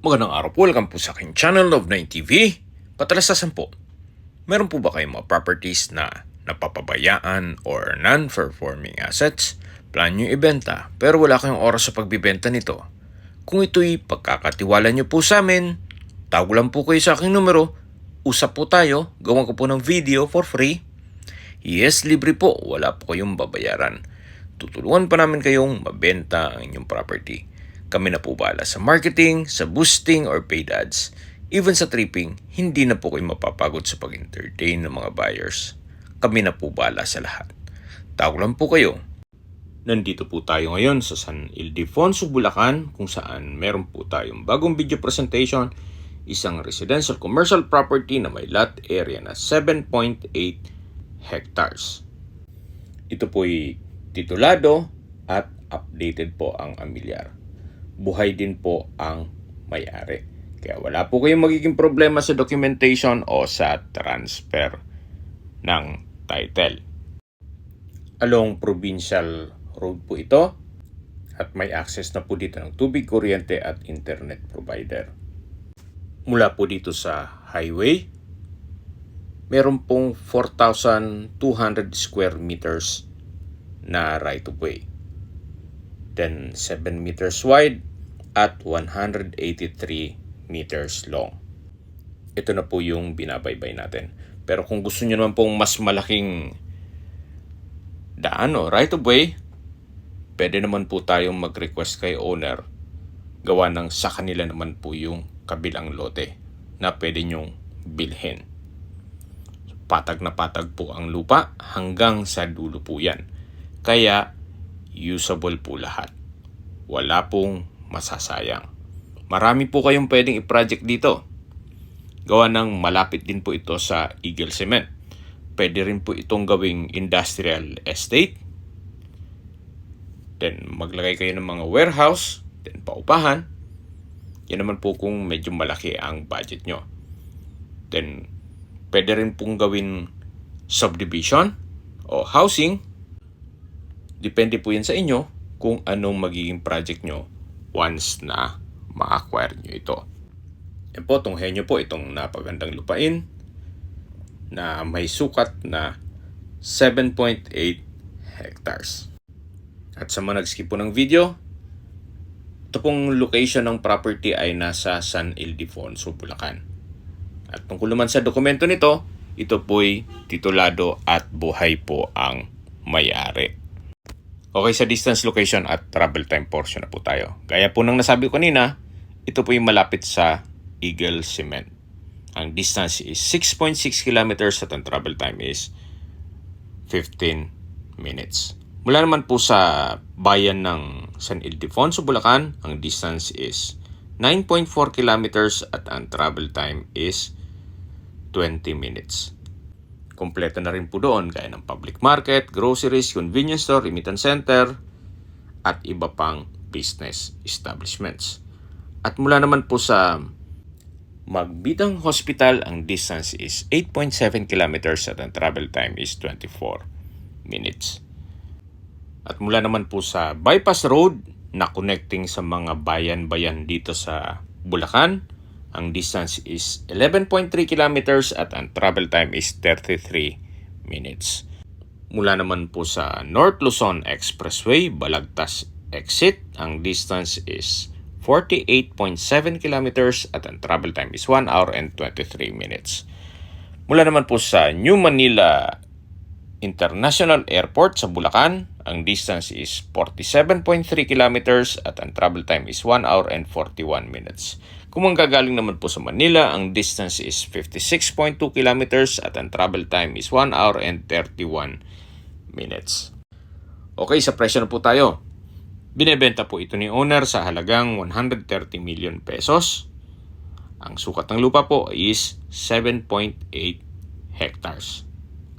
Magandang araw po, welcome po sa aking channel of 9TV. Patalasasan po, meron po ba kayong mga properties na napapabayaan or non-performing assets? Plan nyo ibenta pero wala kayong oras sa pagbibenta nito. Kung ito'y pagkakatiwala nyo po sa amin, tawag lang po kayo sa aking numero, usap po tayo, gawan ko po ng video for free. Yes, libre po, wala po kayong babayaran. Tutulungan pa namin kayong mabenta ang inyong property. Kami na po bahala sa marketing, sa boosting or paid ads. Even sa tripping, hindi na po kayo mapapagod sa pag-entertain ng mga buyers. Kami na po bahala sa lahat. Tawag lang po kayo. Nandito po tayo ngayon sa San Ildefonso, Bulacan, kung saan meron po tayong bagong video presentation, isang residential commercial property na may lot area na 7.8 hectares. Ito po'y titulado at updated po ang amilyar. Buhay din po ang may-ari. Kaya wala po kayong magiging problema sa documentation o sa transfer ng title. Along Provincial Road po ito at may access na po dito ng tubig, kuryente at internet provider. Mula po dito sa highway, meron pong 4,200 square meters na right of way. Then 7 meters wide at 183 meters long. Ito na po yung binabaybay natin. Pero kung gusto nyo naman pong mas malaking daan o right of way, pwede naman po tayong mag-request kay owner. Gawa ng sa kanila naman po yung kabilang lote na pwede nyong bilhin. Patag na patag po ang lupa hanggang sa dulo po yan. Kaya usable po lahat. Wala pong masasayang. Marami po kayong pwedeng i-project dito. Gawa ng malapit din po ito sa Eagle Cement. Pwede rin po itong gawing industrial estate. Then maglagay kayo ng mga warehouse. Then paupahan. Yan naman po kung medyo malaki ang budget nyo. Then pwede rin pong gawin subdivision o housing. Depende po yan sa inyo kung anong magiging project nyo once na ma-acquire nyo ito. Yan po, tunghayan nyo po itong napagandang lupain na may sukat na 7.8 hectares. At sa mga nag-skip po ng video, ito pong location ng property ay nasa San Ildefonso, Bulacan. At tungkol naman sa dokumento nito, ito po'y titulado at buhay po ang may-ari. Okay, sa distance, location at travel time portion na po tayo. Gaya po ng nasabi ko kanina, ito po yung malapit sa Eagle Cement. Ang distance is 6.6 kilometers at ang travel time is 15 minutes. Mula naman po sa bayan ng San Ildefonso, Bulacan, ang distance is 9.4 kilometers at ang travel time is 20 minutes. Kompleto na rin po doon gaya ng public market, groceries, convenience store, remittance center, at iba pang business establishments. At mula naman po sa Magbitang Hospital, ang distance is 8.7 kilometers at ang travel time is 24 minutes. At mula naman po sa Bypass Road na connecting sa mga bayan-bayan dito sa Bulacan, ang distance is 11.3 kilometers at ang travel time is 33 minutes. Mula naman po sa North Luzon Expressway, Balagtas Exit, ang distance is 48.7 kilometers at ang travel time is 1 hour and 23 minutes. Mula naman po sa New Manila International Airport sa Bulacan, ang distance is 47.3 kilometers at ang travel time is 1 hour and 41 minutes. Kung manggagaling naman po sa Manila, ang distance is 56.2 kilometers at ang travel time is 1 hour and 31 minutes. Okay, sa presyo na po tayo. Binebenta po ito ni owner sa halagang 130 million pesos. Ang sukat ng lupa po is 7.8 hectares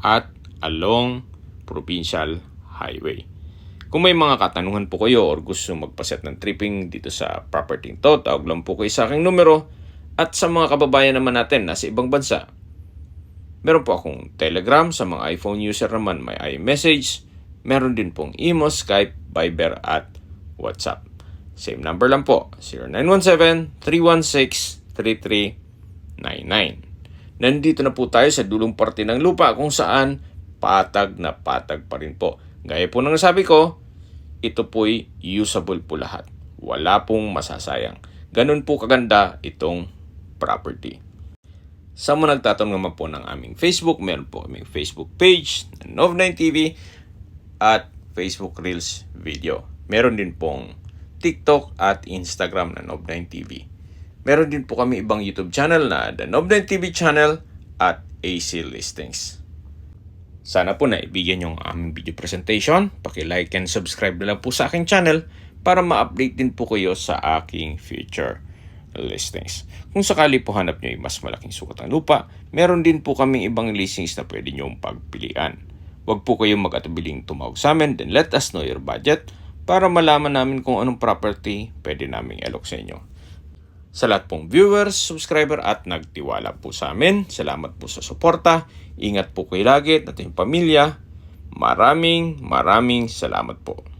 at along Provincial Highway. Kung may mga katanungan po kayo or gusto magpaset ng tripping dito sa property to, tawag lang po kayo sa aking numero. At sa mga kababayan naman natin nasa ibang bansa, meron po akong Telegram. Sa mga iPhone user naman may iMessage. Meron din pong Imo, Skype, Viber at WhatsApp. Same number lang po, 0917-316-3399. Nandito na po tayo sa dulong parte ng lupa kung saan patag na patag pa rin po. Gaya po ng nasabi ko, ito po'y usable po lahat. Wala pong masasayang. Ganun po kaganda itong property. Sa mga nagtatanong naman po ng aming Facebook, meron po aming Facebook page na Nov9TV at Facebook Reels video. Meron din pong TikTok at Instagram na Nov9TV. Meron din po kami ibang YouTube channel na The Nov9TV channel at AC Listings. Sana po naibigyan yung aming video presentation. Paki-like and subscribe na lang po sa aking channel para ma-update din po kayo sa aking future listings. Kung sakali po hanap nyo yung mas malaking sukat ng lupa, meron din po kaming ibang listings na pwede nyo pagpilian. Huwag po kayong mag-atubiling tumawag sa amin, then let us know your budget para malaman namin kung anong property pwede naming alok sa inyo. Sa lahat pong viewers, subscriber at nagtiwala po sa amin, salamat po sa suporta. Ingat po kayo lagi at ating pamilya. Maraming salamat po.